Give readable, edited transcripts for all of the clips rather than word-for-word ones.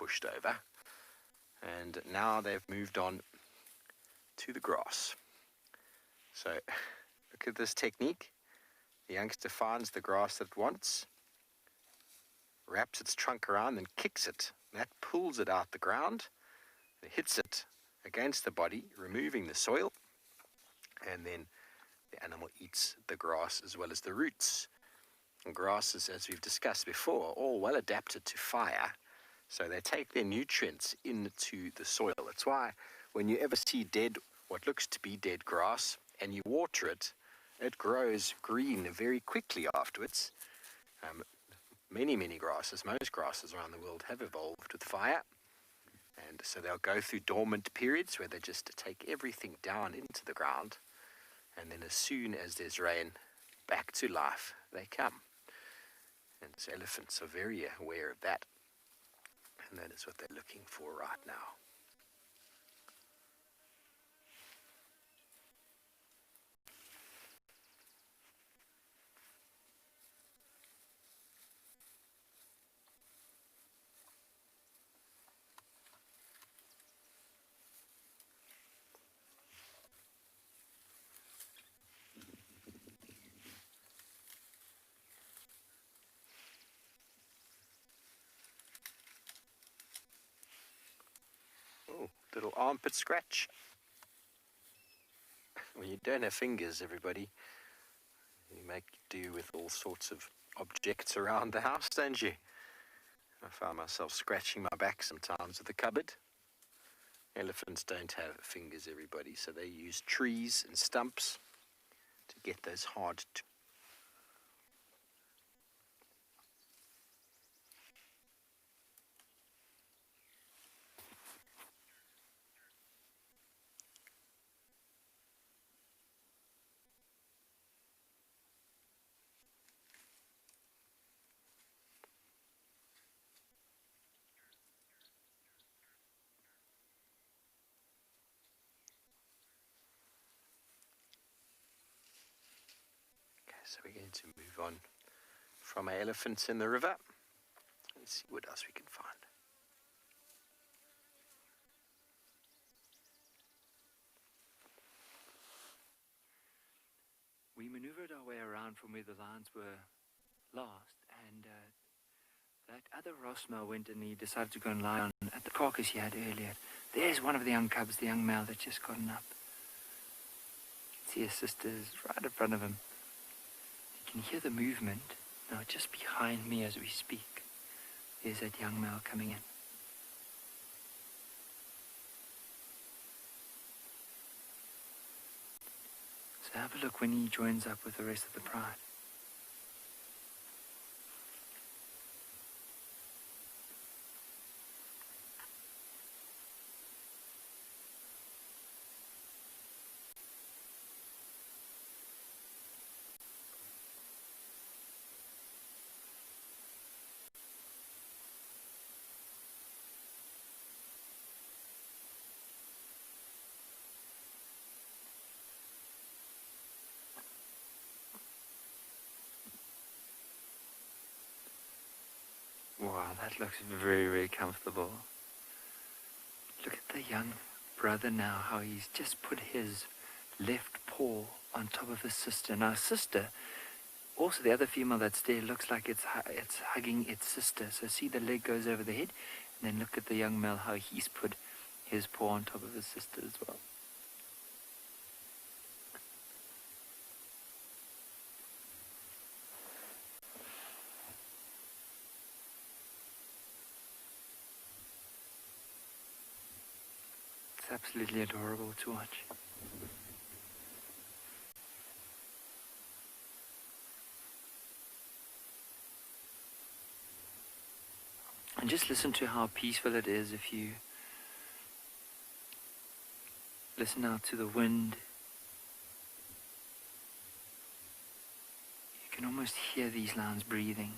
pushed over, and now they've moved on to the grass. So look at this technique. The youngster finds the grass that it wants, wraps its trunk around and kicks it. That pulls it out the ground. It hits it against the body, removing the soil, and then the animal eats the grass as well as the roots. And grasses, as we've discussed before, are all well adapted to fire, so they take their nutrients into the soil. That's why when you ever see what looks to be dead grass, and you water it, it grows green very quickly afterwards. Many grasses, most grasses around the world have evolved with fire, and so they'll go through dormant periods where they just take everything down into the ground, and then as soon as there's rain, back to life they come. And so elephants are very aware of that, and that is what they're looking for right now. Oh, little armpit scratch. When you don't have fingers, everybody, you make do with all sorts of objects around the house, don't you? I find myself scratching my back sometimes with the cupboard. Elephants don't have fingers, everybody, so they use trees and stumps to get those hard So we're going to move on from our elephants in the river. Let's see what else we can find. We maneuvered our way around from where the lions were last, and that other Rossmale went and he decided to go and lie on at the carcass he had earlier. There's one of the young cubs, the young male that's just gotten up. You can see his sisters right in front of him. You can hear the movement now just behind me as we speak. There's that young male coming in. So have a look when he joins up with the rest of the pride. Wow, that looks very comfortable. Look at the young brother now, how he's just put his left paw on top of his sister. Now sister, also the other female that's there, looks like it's hugging its sister. So see the leg goes over the head, and then look at the young male, how he's put his paw on top of his sister as well. It's absolutely adorable to watch. And just listen to how peaceful it is if you listen out to the wind. You can almost hear these lions breathing.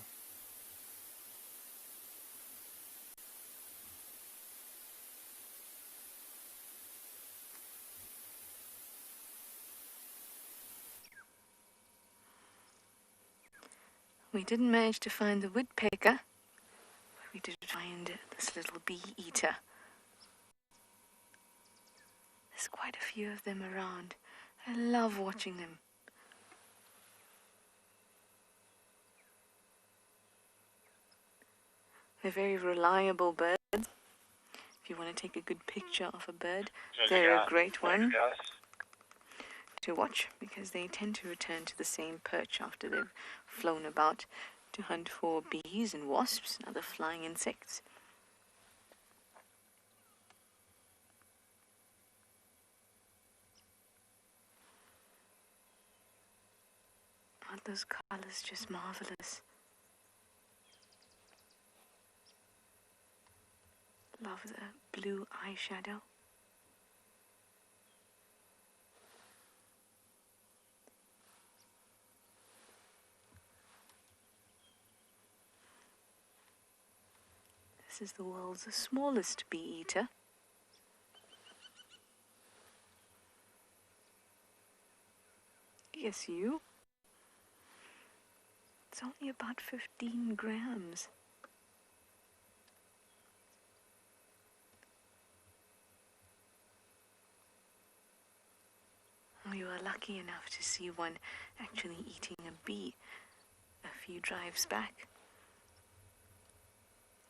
We didn't manage to find the woodpecker, we did find this little bee eater. There's quite a few of them around. I love watching them. They're very reliable birds. If you want to take a good picture of a bird, they're a great one to watch because they tend to return to the same perch after they've flown about to hunt for bees and wasps and other flying insects. Aren't those colors just marvelous? Love the blue eyeshadow. This is the world's smallest bee eater. Yes, you. It's only about 15 grams. We were lucky enough to see one actually eating a bee a few drives back.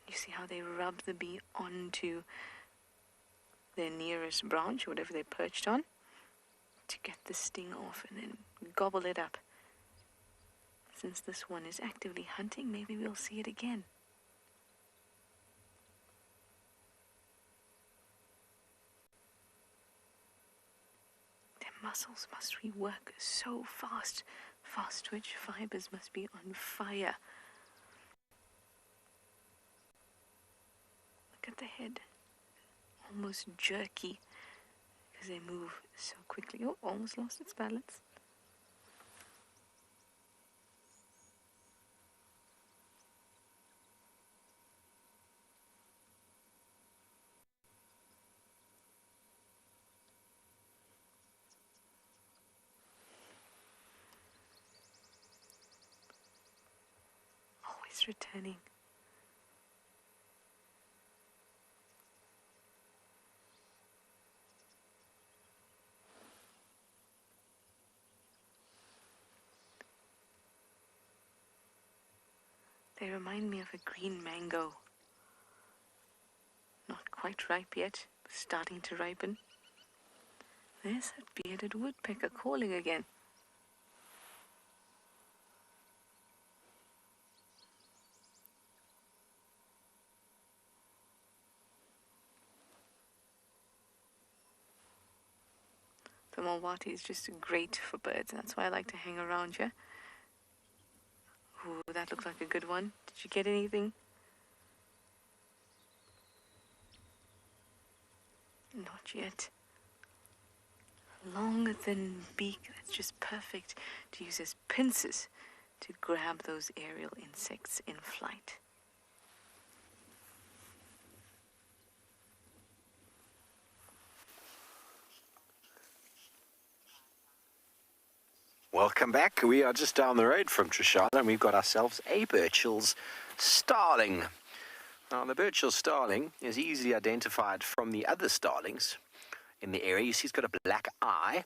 You see how they rub the bee onto their nearest branch, or whatever they're perched on, to get the sting off and then gobble it up. Since this one is actively hunting, maybe we'll see it again. Their muscles must rework so fast. Fast twitch fibers must be on fire. Look at the head. Almost jerky because they move so quickly. Oh, almost lost its balance. Always returning. They remind me of a green mango. Not quite ripe yet, but starting to ripen. There's that bearded woodpecker calling again. The Malwati is just great for birds, and that's why I like to hang around here. Ooh, that looks like a good one. Did you get anything? Not yet. Long, thin beak that's just perfect to use as pincers to grab those aerial insects in flight. Welcome back. We are just down the road from Trishana and we've got ourselves a Birchall's Starling. Now the Birchall's Starling is easily identified from the other starlings in the area. You see it's got a black eye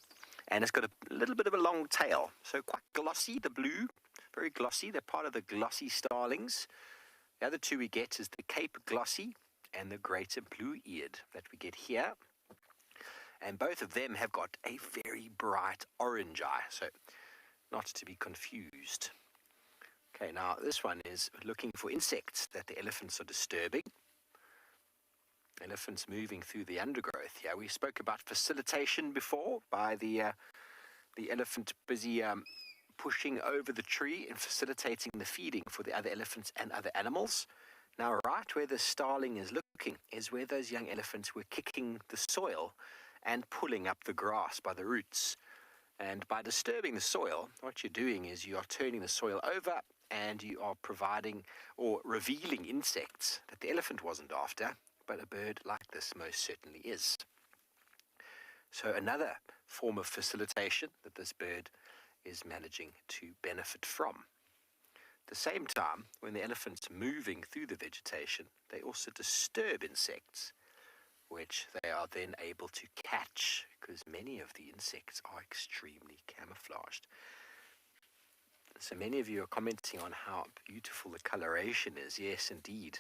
and it's got a little bit of a long tail. So quite glossy, the blue, very glossy. They're part of the glossy starlings. The other two we get is the Cape Glossy and the greater blue-eared that we get here. And both of them have got a very bright orange eye, so not to be confused. Okay, now this one is looking for insects that the elephants are disturbing. Elephants moving through the undergrowth. Yeah, we spoke about facilitation before by the elephant busy pushing over the tree and facilitating the feeding for the other elephants and other animals. Now, right where the starling is looking is where those young elephants were kicking the soil and pulling up the grass by the roots. And by disturbing the soil, what you're doing is you are turning the soil over and you are providing or revealing insects that the elephant wasn't after, but a bird like this most certainly is. So another form of facilitation that this bird is managing to benefit from. At the same time, when the elephants are moving through the vegetation, they also disturb insects, which they are then able to catch, because many of the insects are extremely camouflaged. So many of you are commenting on how beautiful the coloration is. Yes, indeed.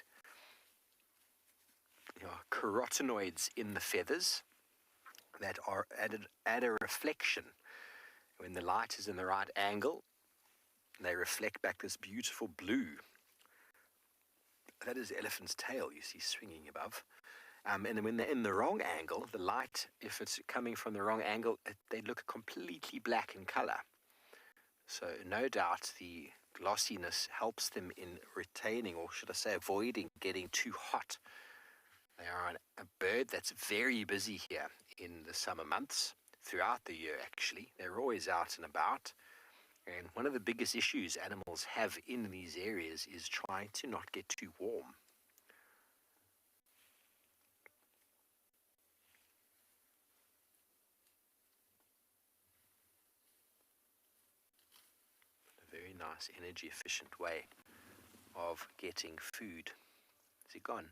There are carotenoids in the feathers that are add a reflection. When the light is in the right angle, they reflect back this beautiful blue. That is the elephant's tail you see swinging above. And then when they're in the wrong angle, the light, if it's coming from the wrong angle, they look completely black in color. So no doubt the glossiness helps them in retaining, or should I say avoiding, getting too hot. They are a bird that's very busy here in the summer months, throughout the year actually. They're always out and about. And one of the biggest issues animals have in these areas is trying to not get too warm. A very nice energy efficient way of getting food. Is he gone?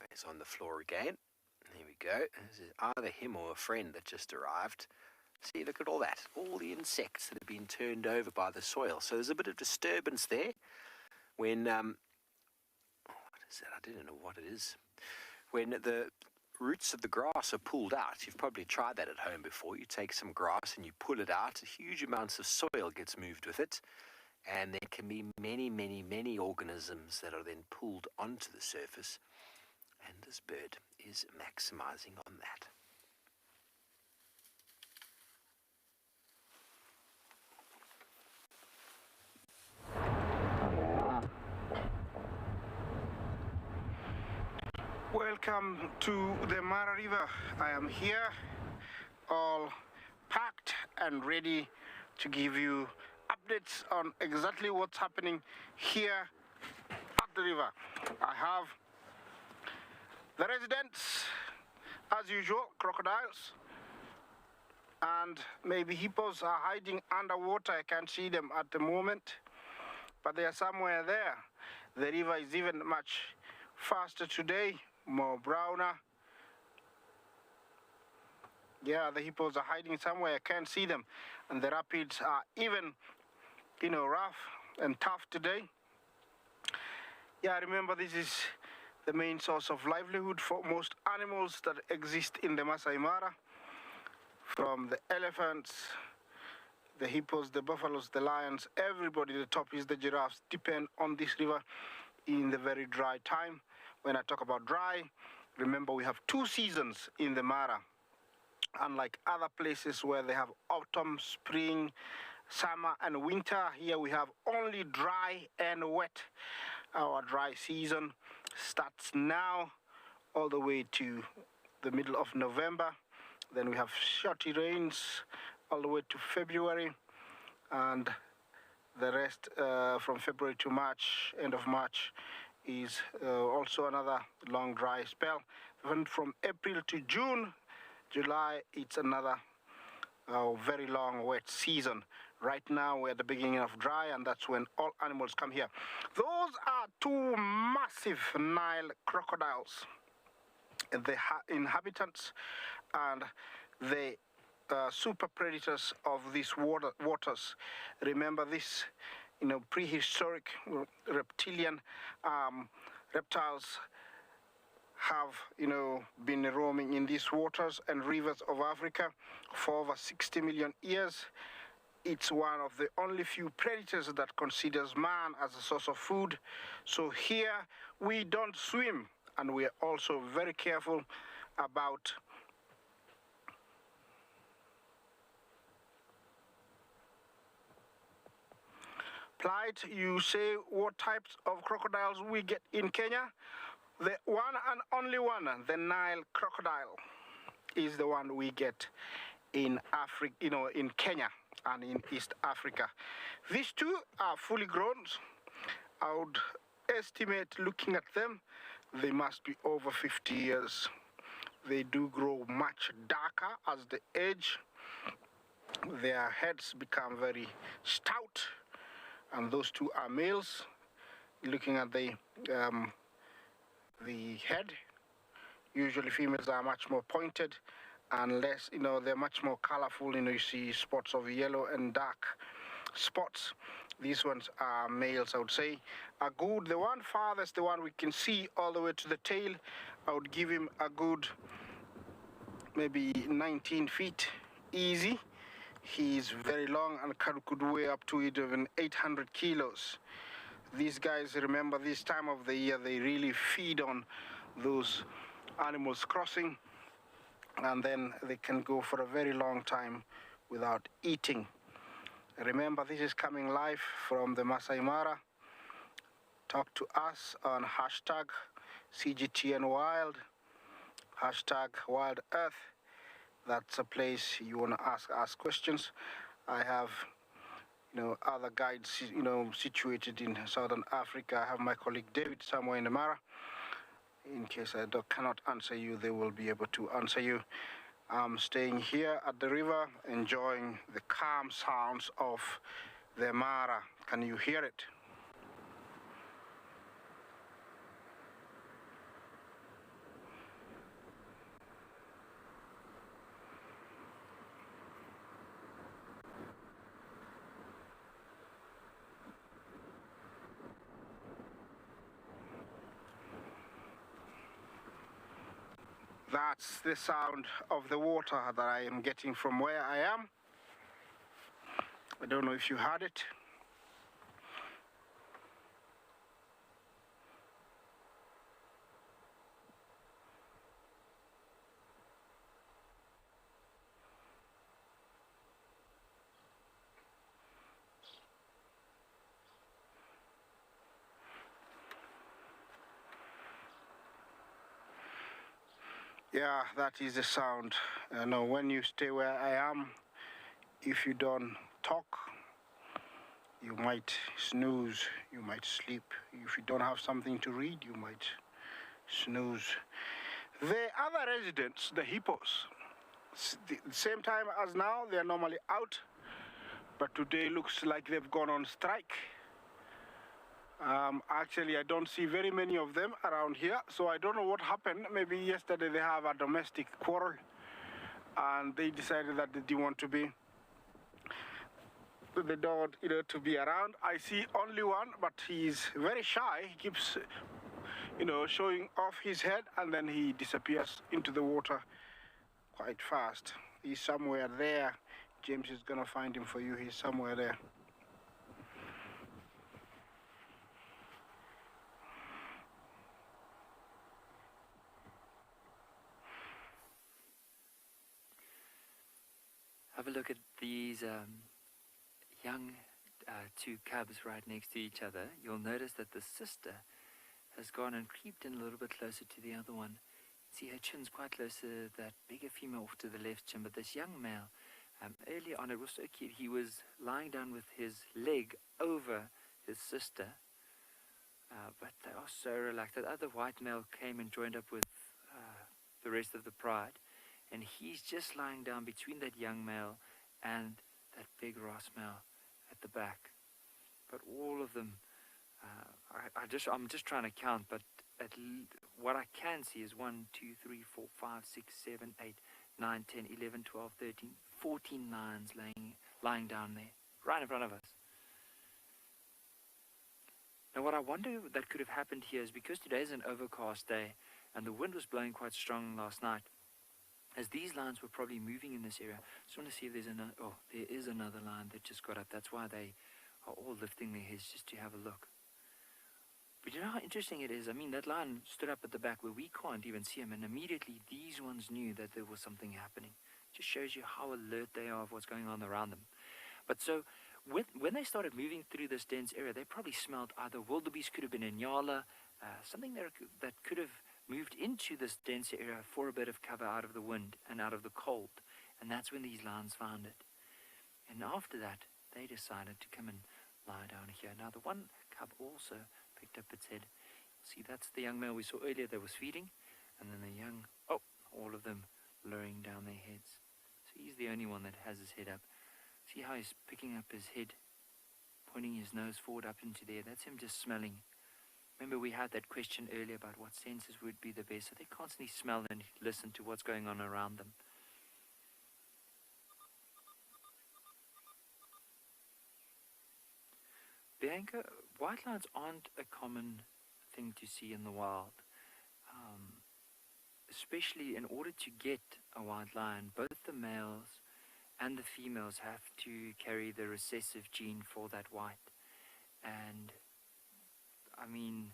He's on the floor again. There we go. This is either him or a friend that just arrived. See, look at all that. All the insects that have been turned over by the soil. So there's a bit of disturbance there. When, what is that? I don't know what it is. When the roots of the grass are pulled out, you've probably tried that at home before. You take some grass and you pull it out. Huge amounts of soil gets moved with it. And there can be many, many, many organisms that are then pulled onto the surface. And this bird is maximizing on that. Welcome to the Mara River. I am here, all packed and ready to give you updates on exactly what's happening here at the river. I have the residents, as usual, crocodiles, and maybe hippos are hiding underwater. I can't see them at the moment, but they are somewhere there. The river is even much faster today, more browner. Yeah, the hippos are hiding somewhere. I can't see them. And the rapids are even, rough and tough today. Yeah, remember, this is the main source of livelihood for most animals that exist in the Masai Mara. From the elephants, the hippos, the buffaloes, the lions, everybody, the top is the giraffes, depend on this river in the very dry time. When I talk about dry, remember we have 2 seasons in the Mara. Unlike other places where they have autumn, spring, summer and winter, here we have only dry and wet. Our dry season starts now all the way to the middle of November. Then we have shorty rains all the way to February, and the rest from February to March, end of March, is also another long dry spell. Then from April to June, July, it's another very long wet season. Right now we're at the beginning of dry, and that's when all animals come here. Those are 2 massive Nile crocodiles, the inhabitants and the super predators of these waters. Remember this, prehistoric reptilian reptiles have, been roaming in these waters and rivers of Africa for over 60 million years. It's one of the only few predators that considers man as a source of food. So here we don't swim, and we are also very careful about plight. You say what types of crocodiles we get in Kenya? The one and only one, the Nile crocodile, is the one we get in Africa, in Kenya and in East Africa. These 2 are fully grown. I would estimate, looking at them, they must be over 50 years. They do grow much darker as they age. Their heads become very stout, and those two are males. Looking at the head, usually females are much more pointed and less, they're much more colorful. You see spots of yellow and dark spots. These ones are males, I would say. A good, the one farthest, the one we can see all the way to the tail, I would give him a good maybe 19 feet easy. He's very long and could weigh up to even 800 kilos. These guys, remember, this time of the year, they really feed on those animals crossing, and then they can go for a very long time without eating. Remember, this is coming live from the Masai Mara. Talk to us on hashtag CGTN Wild, hashtag Wild Earth. That's a place you want to ask questions. I have, other guides, situated in Southern Africa. I have my colleague David somewhere in the Mara. In case I cannot answer you, they will be able to answer you. I'm staying here at the river, enjoying the calm sounds of the Mara. Can you hear it? That's the sound of the water that I am getting from where I am. I don't know if you heard it. Yeah, that is the sound. When you stay where I am, if you don't talk, you might snooze, you might sleep. If you don't have something to read, you might snooze. The other residents, the hippos, the same time as now, they're normally out, but today looks like they've gone on strike. Actually, I don't see very many of them around here, so I don't know what happened. Maybe yesterday they have a domestic quarrel, and they decided that they didn't want to be, they don't, to be around. I see only one, but he's very shy. He keeps, showing off his head, and then he disappears into the water quite fast. He's somewhere there. James is gonna find him for you. He's somewhere there. Have a look at these young two cubs right next to each other. You'll notice that the sister has gone and creeped in a little bit closer to the other one. See, her chin's quite close to that bigger female off to the left chin, but this young male, early on, it was so cute. He was lying down with his leg over his sister, but they are so relaxed. That other white male came and joined up with the rest of the pride, and he's just lying down between that young male and that big Ross male at the back. But all of them, I'm just trying to count, but what I can see is 1, 2, 3, 4, 5, 6, 7, 8, 9, 10, 11, 12, 13, 14 lions lying down there, right in front of us. Now what I wonder that could have happened here is because today is an overcast day and the wind was blowing quite strong last night, as these lions were probably moving in this area. I just want to see if there's another, there is another lion that just got up. That's why they are all lifting their heads just to have a look. But you know how interesting it is? I mean, that lion stood up at the back where we can't even see him, and immediately these ones knew that there was something happening. It just shows you how alert they are of what's going on around them. But so, when they started moving through this dense area, they probably smelled either wildebeest, could have been a nyala, something that could have moved into this dense area for a bit of cover out of the wind and out of the cold. And that's when these lions found it. And after that, they decided to come and lie down here. Now, the one cub also picked up its head. See, that's the young male we saw earlier that was feeding. And then the young, all of them lowering down their heads. So he's the only one that has his head up. See how he's picking up his head pointing his nose forward up into there. That's him just smelling. Remember, we had that question earlier about what senses would be the best. So they constantly smell and listen to what's going on around them. Bianca, white lions aren't a common thing to see in the wild. Especially in order to get a white lion, both the males and the females have to carry the recessive gene for that white. And I mean,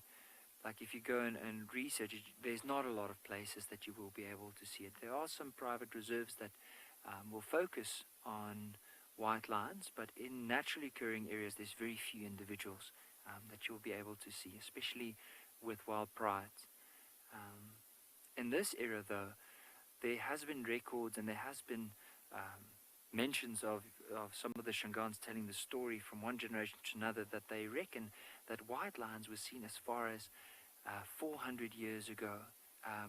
like if you go and research it, there's not a lot of places that you will be able to see it. There are some private reserves that will focus on white lions, but in naturally occurring areas, there's very few individuals that you'll be able to see, especially with wild prides. In this era, though, there has been records and there has been mentions of some of the Shangans telling the story from one generation to another that they reckon that white lions were seen as far as 400 years ago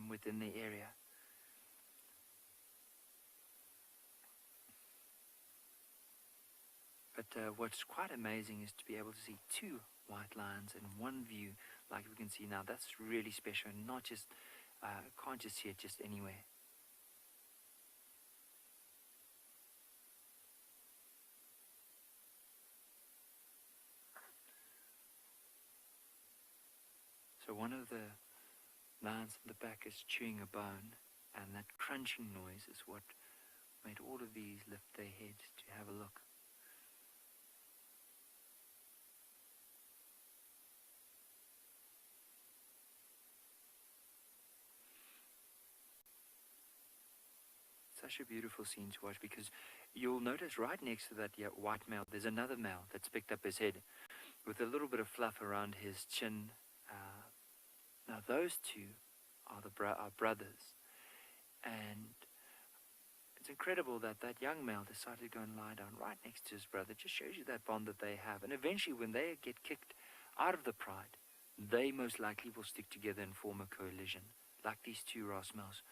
within the area. But what's quite amazing is to be able to see two white lions in one view, like we can see now. That's really special, and not just can't just see it just anywhere. So one of the lions in the back is chewing a bone, and that crunching noise is what made all of these lift their heads to have a look. Such a beautiful scene to watch, because you'll notice right next to that white male, there's another male that's picked up his head with a little bit of fluff around his chin. Now those two are brothers, and it's incredible that that young male decided to go and lie down right next to his brother. It just shows you that bond that they have, and eventually when they get kicked out of the pride, they most likely will stick together and form a coalition, like these two Ross males.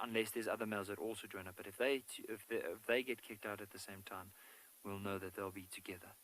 Unless there's other males that also join up, but if they get kicked out at the same time, we'll know that they'll be together.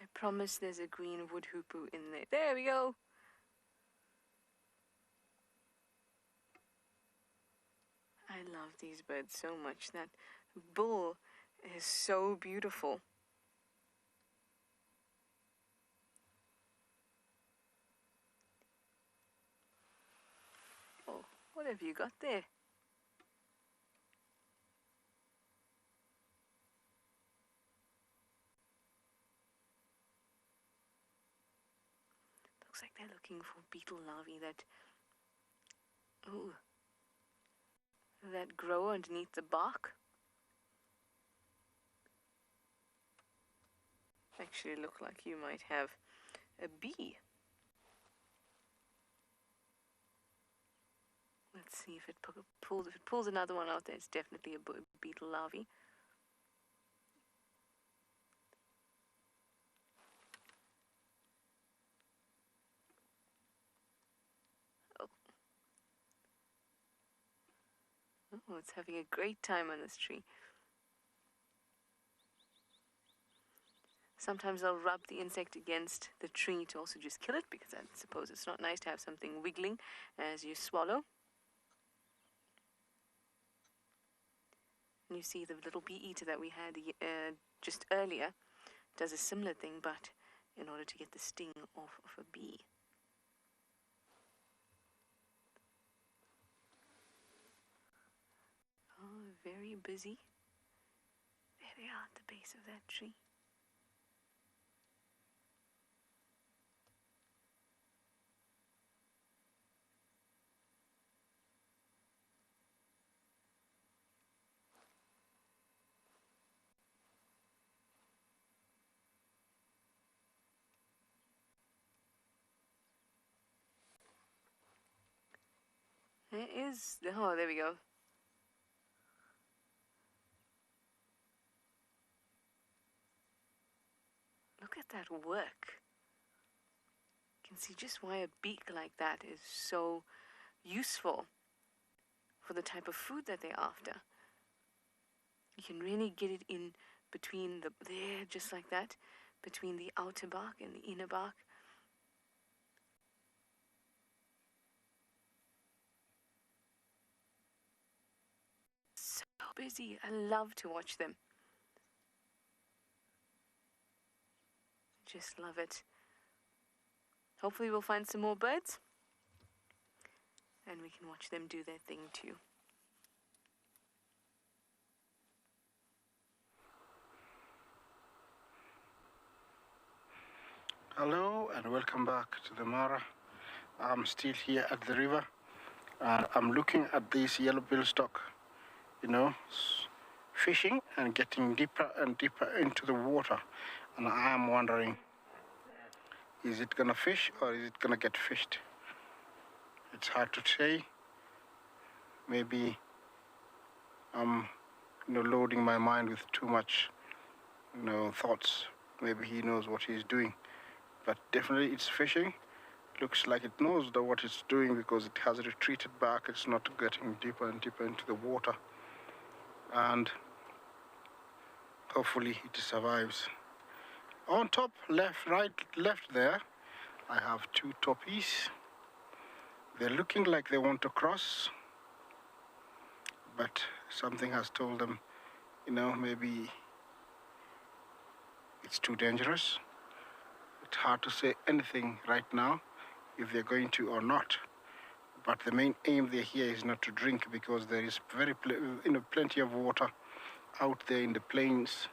I promise there's a green wood hoopoe in there. There we go. I love these birds so much. That bull is so beautiful. Oh, what have you got there? Looks like they're looking for beetle larvae that grow underneath the bark. Actually look like you might have a bee. Let's see if it pulls. If it pulls another one out there, it's definitely a beetle larvae. Oh, it's having a great time on this tree. Sometimes I'll rub the insect against the tree to also just kill it, because I suppose it's not nice to have something wiggling as you swallow. And you see the little bee eater that we had just earlier does a similar thing, but in order to get the sting off of a bee. Oh, very busy. There they are at the base of that tree. There is... Oh, there we go. Look at that work. You can see just why a beak like that is so useful for the type of food that they're after. You can really get it in between there, just like that, between the outer bark and the inner bark. So busy. I love to watch them. Just love it. Hopefully we'll find some more birds and we can watch them do their thing too. Hello and welcome back to the Mara. I'm still here at the river and I'm looking at this yellow-billed stock, fishing and getting deeper and deeper into the water. And I am wondering, is it gonna fish or is it gonna get fished? It's hard to say. Maybe I'm loading my mind with too much thoughts. Maybe he knows what he's doing. But definitely it's fishing. Looks like it knows what it's doing because it has retreated back. It's not getting deeper and deeper into the water. And hopefully it survives. On top, left there, I have two toppies. They're looking like they want to cross, but something has told them, maybe it's too dangerous. It's hard to say anything right now if they're going to or not. But the main aim there here is not to drink because there is plenty of water out there in the plains.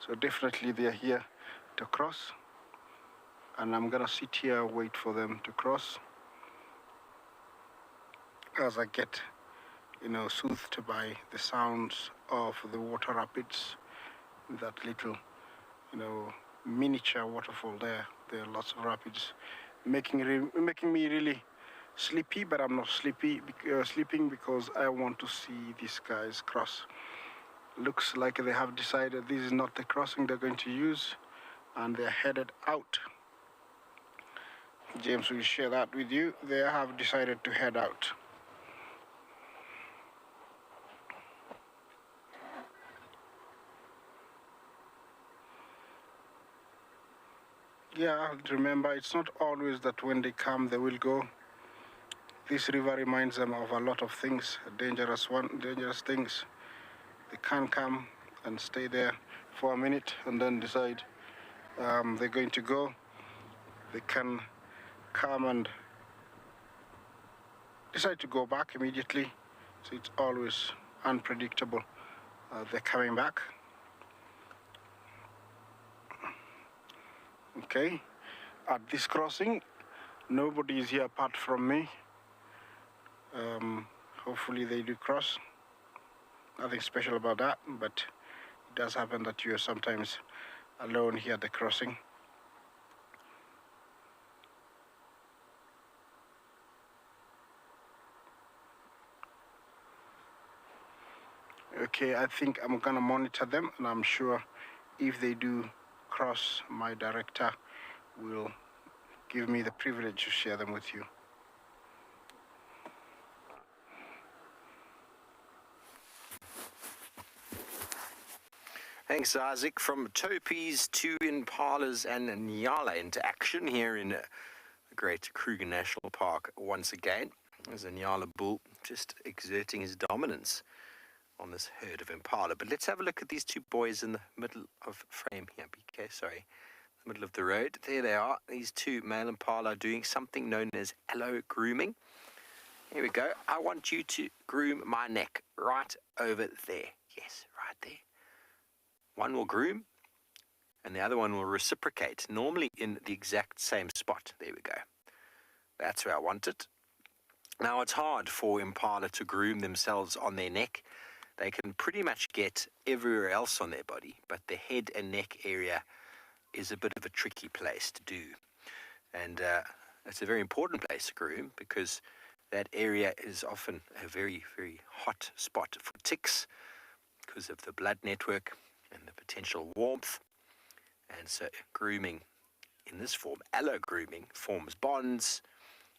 So definitely they're here to cross. And I'm gonna sit here and wait for them to cross as I get, soothed by the sounds of the water rapids, that little, miniature waterfall there. There are lots of rapids, making me really sleepy, but I'm not sleeping because I want to see these guys cross. Looks like they have decided this is not the crossing they're going to use, and they're headed out. James will share that with you. They have decided to head out. Yeah, remember, it's not always that when they come, they will go. This river reminds them of a lot of things, dangerous things. They can come and stay there for a minute and then decide they're going to go. They can come and decide to go back immediately. So it's always unpredictable. They're coming back. Okay, at this crossing, nobody is here apart from me. Hopefully they do cross. Nothing special about that, but it does happen that you are sometimes alone here at the crossing. Okay, I think I'm gonna monitor them, and I'm sure if they do cross, my director will give me the privilege to share them with you. Thanks, Isaac. From topies to impalas and nyala into action here in the Great Kruger National Park once again. There's a nyala bull just exerting his dominance on this herd of impala. But let's have a look at these two boys in the middle of frame here. BK, sorry. The middle of the road. There they are. These two male impala are doing something known as allo grooming. Here we go. I want you to groom my neck right over there. Yes, right there. One will groom and the other one will reciprocate, normally in the exact same spot. There we go. That's where I want it. Now, it's hard for impala to groom themselves on their neck. They can pretty much get everywhere else on their body, but the head and neck area is a bit of a tricky place to do. And it's a very important place to groom because That area is often a very, very hot spot for ticks because of the blood network and the potential warmth. And so grooming in this form, allo-grooming, forms bonds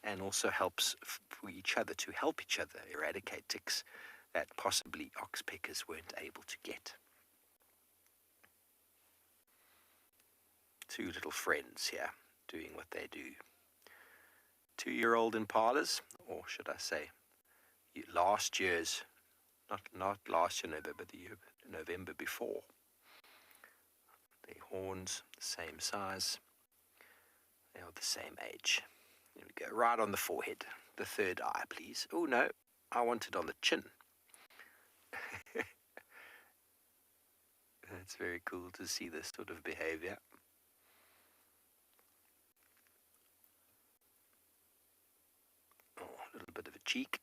and also helps for each other to help each other eradicate ticks that possibly oxpeckers weren't able to get. Two little friends here doing what they do. 2-year-old impalas, or should I say, last year's, not last year November, but the year November before. Their horns, the same size. They are the same age. Here we go, right on the forehead. The third eye, please. Oh no, I want it on the chin. It's very cool to see this sort of behavior. Oh, a little bit of a cheek.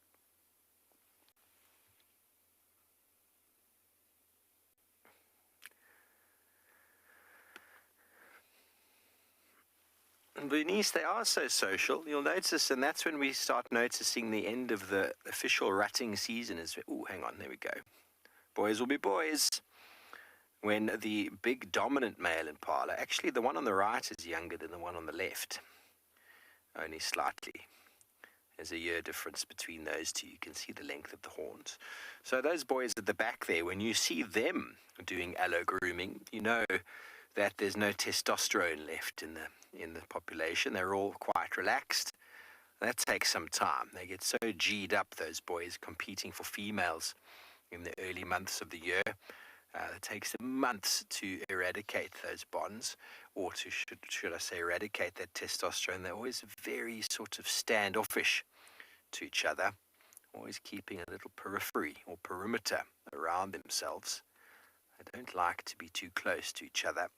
And Bernice, they are so social. You'll notice, and that's when we start noticing the end of the official rutting season. Oh, hang on, there we go. Boys will be boys. When the big dominant male impala, actually the one on the right is younger than the one on the left, only slightly. There's a year difference between those two. You can see the length of the horns. So those boys at the back there, when you see them doing allo-grooming, you know that there's no testosterone left in the population. They're all quite relaxed. That takes some time. They get so G'd up, those boys, competing for females in the early months of the year. It takes them months to eradicate those bonds, or to, should I say, eradicate that testosterone. They're always very sort of standoffish to each other, always keeping a little periphery or perimeter around themselves. They don't like to be too close to each other.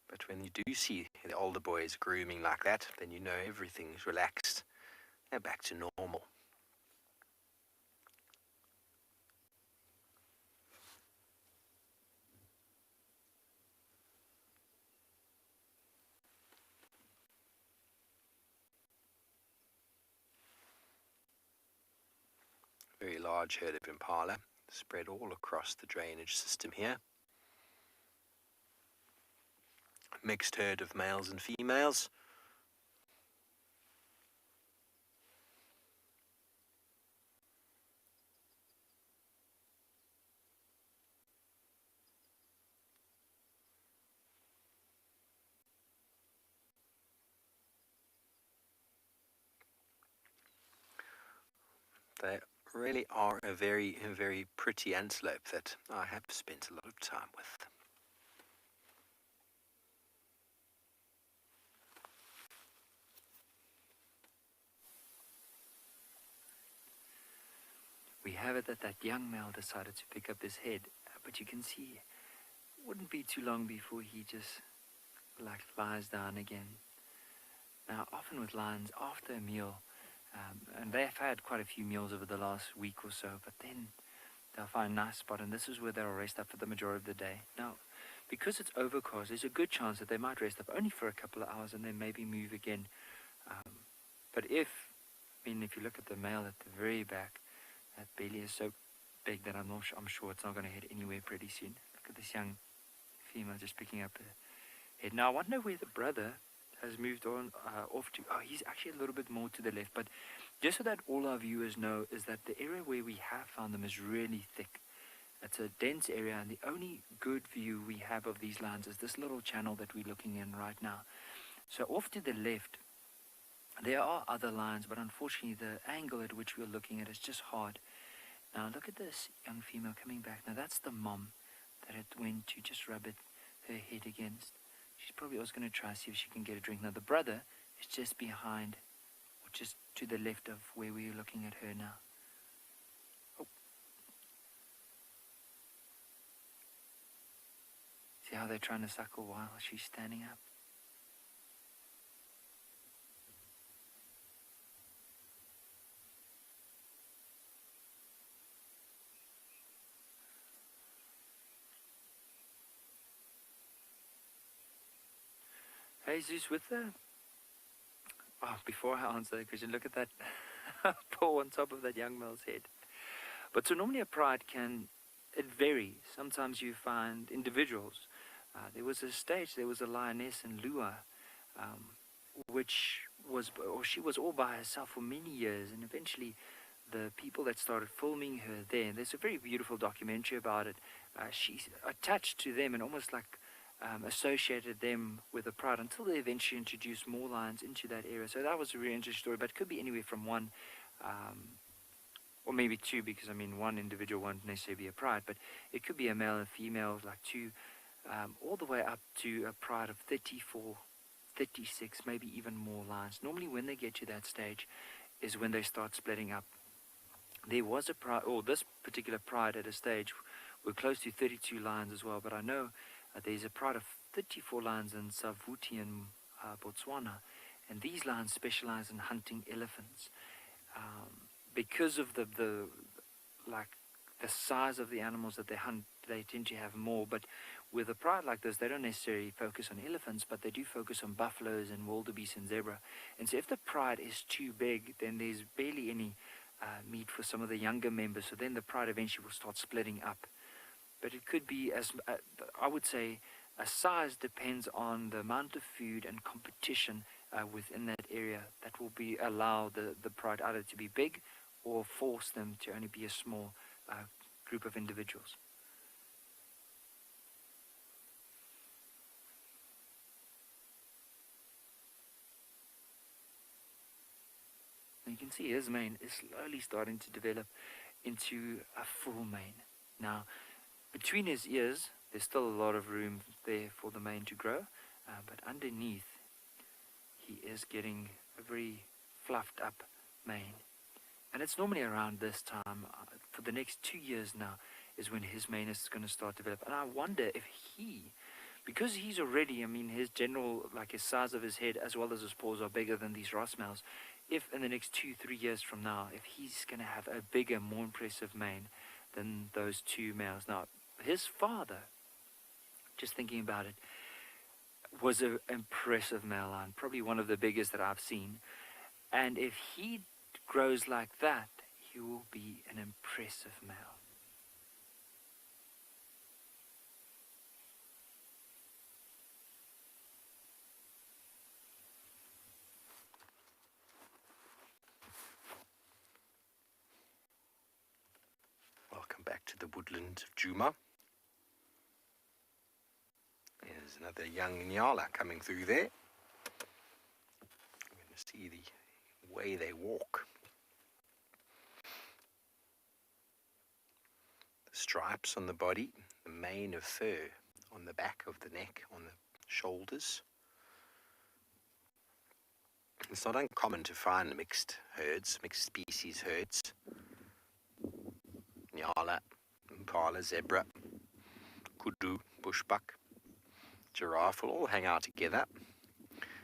But when you do see the older boys grooming like that, then you know everything's relaxed. They're back to normal. Very large herd of impala spread all across the drainage system here. Mixed herd of males and females. They really are a very, very pretty antelope that I have spent a lot of time with. We have it that young male decided to pick up his head, but you can see it wouldn't be too long before he just lies down again. Now, often with lions, after a meal, and they've had quite a few meals over the last week or so, but then they'll find a nice spot, and this is where they'll rest up for the majority of the day. Now, because it's overcast, there's a good chance that they might rest up only for a couple of hours and then maybe move again. But if you look at the male at the very back, that belly is so big that I'm sure it's not going to head anywhere pretty soon. Look at this young female just picking up her head. Now, I wonder where the brother has moved on off to. Oh, he's actually a little bit more to the left. But just so that all our viewers know, is that the area where we have found them is really thick. It's a dense area, and the only good view we have of these lions is this little channel that we're looking in right now. So off to the left, there are other lions, but unfortunately the angle at which we're looking at is just hard. Now look at this young female coming back. Now that's the mom that it went to just rub her head against. She's probably also going to try to see if she can get a drink. Now the brother is just behind, or just to the left of where we're looking at her now. Oh. See how they're trying to suckle while she's standing up? Hey Zeus, with the... Oh, before I answer the question, look at that paw on top of that young male's head. But so normally a pride it varies. Sometimes you find individuals. There was a lioness in Lua, she was all by herself for many years, and eventually the people that started filming her there, and there's a very beautiful documentary about it, she attached to them and almost like associated them with a pride until they eventually introduced more lions into that area. So that was a really interesting story, but it could be anywhere from one or maybe two, because I mean one individual won't necessarily be a pride, but it could be a male and female, like two, all the way up to a pride of 34, 36, maybe even more lions. Normally when they get to that stage is when they start splitting up. There was a pride, or this particular pride at a stage, we're close to 32 lions as well, but I know there's a pride of 34 lions in Savuti in Botswana, and these lions specialize in hunting elephants. Because of the size of the animals that they hunt, they tend to have more. But with a pride like this, they don't necessarily focus on elephants, but they do focus on buffaloes and wildebeest and zebra. And so if the pride is too big, then there's barely any meat for some of the younger members. So then the pride eventually will start splitting up. But it could be, I would say, a size depends on the amount of food and competition within that area that will allow the pride either to be big or force them to only be a small group of individuals. And you can see his mane is slowly starting to develop into a full mane. Now, between his ears, there's still a lot of room there for the mane to grow, but underneath, he is getting a very fluffed up mane. And it's normally around this time, for the next 2 years now, is when his mane is going to start to develop. And I wonder if because he's already, his size of his head as well as his paws are bigger than these Ross males, if in the next 2-3 years from now, if he's going to have a bigger, more impressive mane than those two males. Now, his father, just thinking about it, was an impressive male lion, probably one of the biggest that I've seen. And if he grows like that, he will be an impressive male. Welcome back to the woodlands of Djuma. There's another young Nyala coming through there. I'm going to see the way they walk. The stripes on the body, the mane of fur on the back of the neck, on the shoulders. It's not uncommon to find mixed species herds. Nyala, impala, zebra, kudu, bushbuck, giraffe will all hang out together.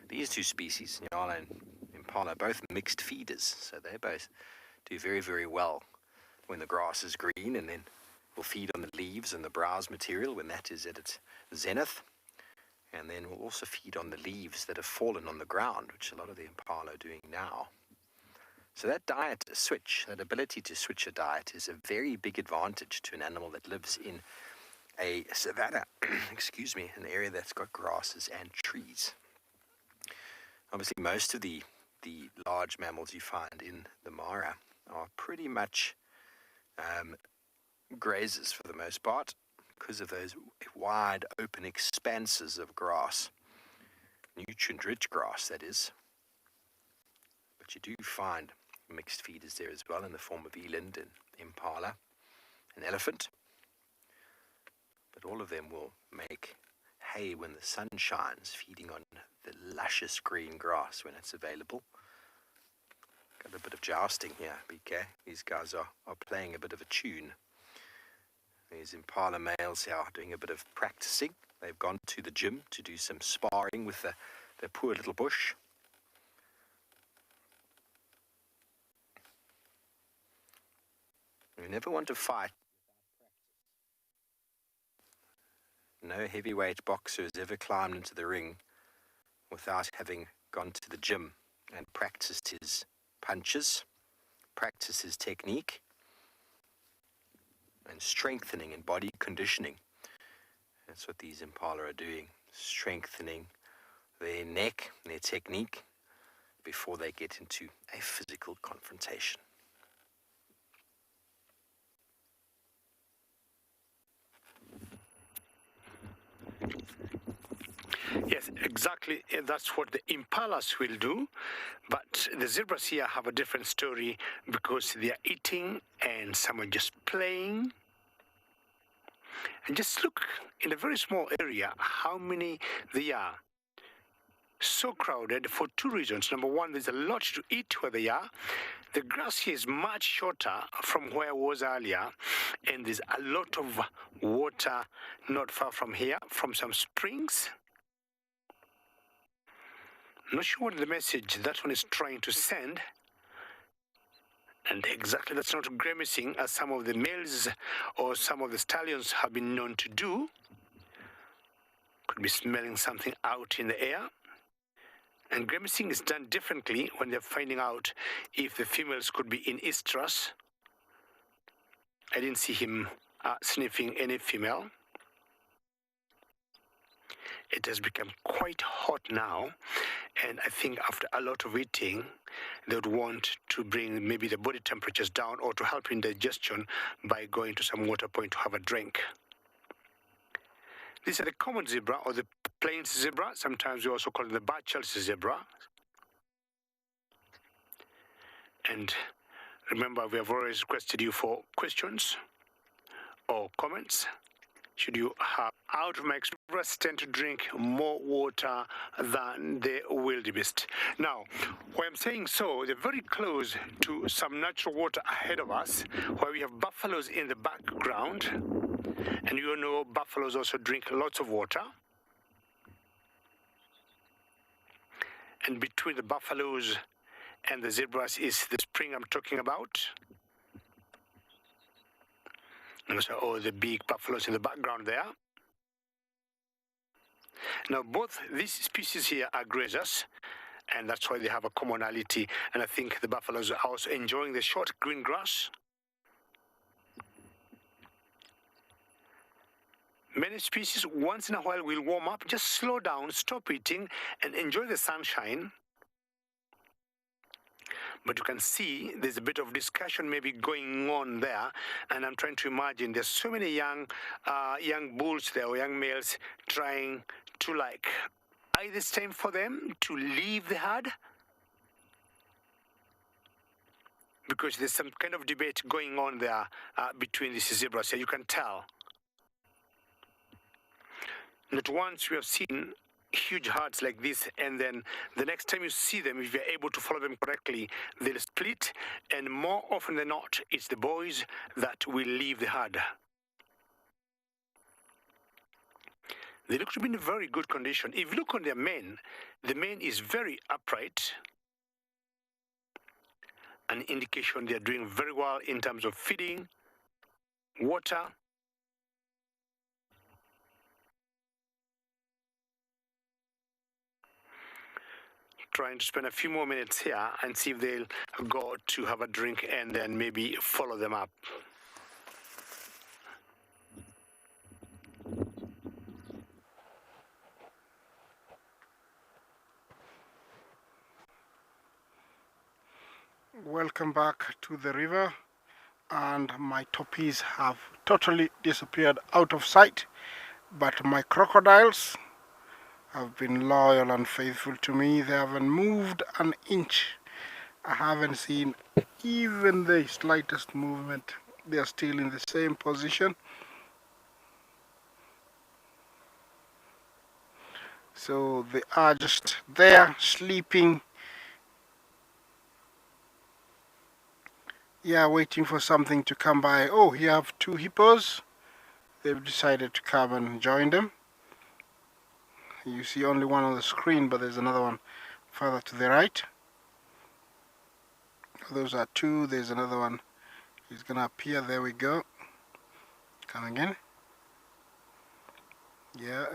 These two species, Nyala and impala, are both mixed feeders, so they both do very, very well when the grass is green, and then will feed on the leaves and the browse material when that is at its zenith, and then will also feed on the leaves that have fallen on the ground, which a lot of the impala are doing now. So that diet switch, that ability to switch a diet, is a very big advantage to an animal that lives in a savanna, an area that's got grasses and trees. Obviously, most of the large mammals you find in the Mara are pretty much grazers for the most part, because of those wide open expanses of grass, nutrient-rich grass, that is. But you do find mixed feeders there as well, in the form of eland and impala and elephant. But all of them will make hay when the sun shines, feeding on the luscious green grass when it's available. Got a bit of jousting here, BK. These guys are playing a bit of a tune. These impala males here are doing a bit of practicing. They've gone to the gym to do some sparring with the poor little bush. You never want to fight. No heavyweight boxer has ever climbed into the ring without having gone to the gym and practiced his punches practice his technique and strengthening and body conditioning. That's what these impala are doing, strengthening their neck, their technique, before they get into a physical confrontation. Yes, exactly. That's what the impalas will do. But the zebras here have a different story because they are eating and some are just playing. And just look in a very small area how many they are. So crowded for two reasons. Number one, there's a lot to eat where they are. The grass here is much shorter from where it was earlier, and there's a lot of water not far from here, from some springs. I'm not sure what the message that one is trying to send. And exactly, that's not grimacing as some of the males or some of the stallions have been known to do. Could be smelling something out in the air. And grimacing is done differently when they're finding out if the females could be in estrus. I didn't see him sniffing any female. It has become quite hot now, and I think after a lot of eating, they would want to bring maybe the body temperatures down or to help in digestion by going to some water point to have a drink. These are the common zebra or the plains zebra. Sometimes we also call it the Burchell's zebra. And remember, we have always requested you for questions or comments. Should you have, out of my experience, tend to drink more water than the wildebeest. Now, why I'm saying so, they're very close to some natural water ahead of us, where we have buffaloes in the background. And you know buffaloes also drink lots of water. And between the buffaloes and the zebras is the spring I'm talking about. And so, oh, the big buffaloes in the background there. Now, both these species here are grazers, and that's why they have a commonality. And I think the buffaloes are also enjoying the short green grass. Many species, once in a while, will warm up, just slow down, stop eating, and enjoy the sunshine. But you can see there's a bit of discussion maybe going on there, and I'm trying to imagine there's so many young bulls there, or young males, trying to either it's time for them to leave the herd, because there's some kind of debate going on there between these zebras here. You can tell. Not once we have seen huge herds like this, and then the next time you see them, if you're able to follow them correctly, they'll split, and more often than not, it's the boys that will leave the herd. They look to be in very good condition. If you look on their mane, the mane is very upright, an indication they're doing very well in terms of feeding, water. Trying to spend a few more minutes here and see if they'll go to have a drink and then maybe follow them up. Welcome back to the river, and my toppies have totally disappeared out of sight, but my crocodiles have been loyal and faithful to me. They haven't moved an inch. I haven't seen even the slightest movement. They are still in the same position. So they are just there sleeping. Yeah, waiting for something to come by. Oh, you have two hippos. They've decided to come and join them. You see only one on the screen, but there's another one further to the right. Those are two. There's another one. He's gonna appear. There we go. Come again. Yeah,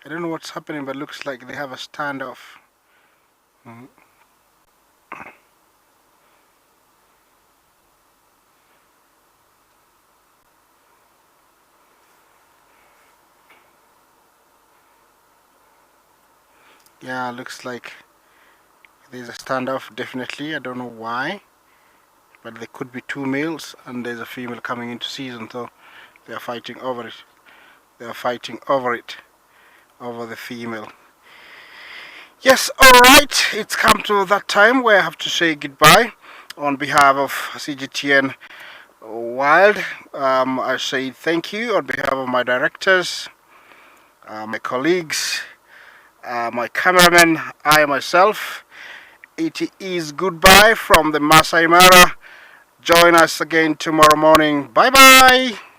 I don't know what's happening, but it looks like they have a standoff. Yeah, looks like there's a standoff, definitely. I don't know why, but there could be two males and there's a female coming into season, so they are fighting over it. They are fighting over it, over the female. Yes, alright, it's come to that time where I have to say goodbye on behalf of CGTN Wild. I say thank you on behalf of my directors, my colleagues, my cameraman, I myself. It is goodbye from the Masai Mara. Join us again tomorrow morning. Bye bye.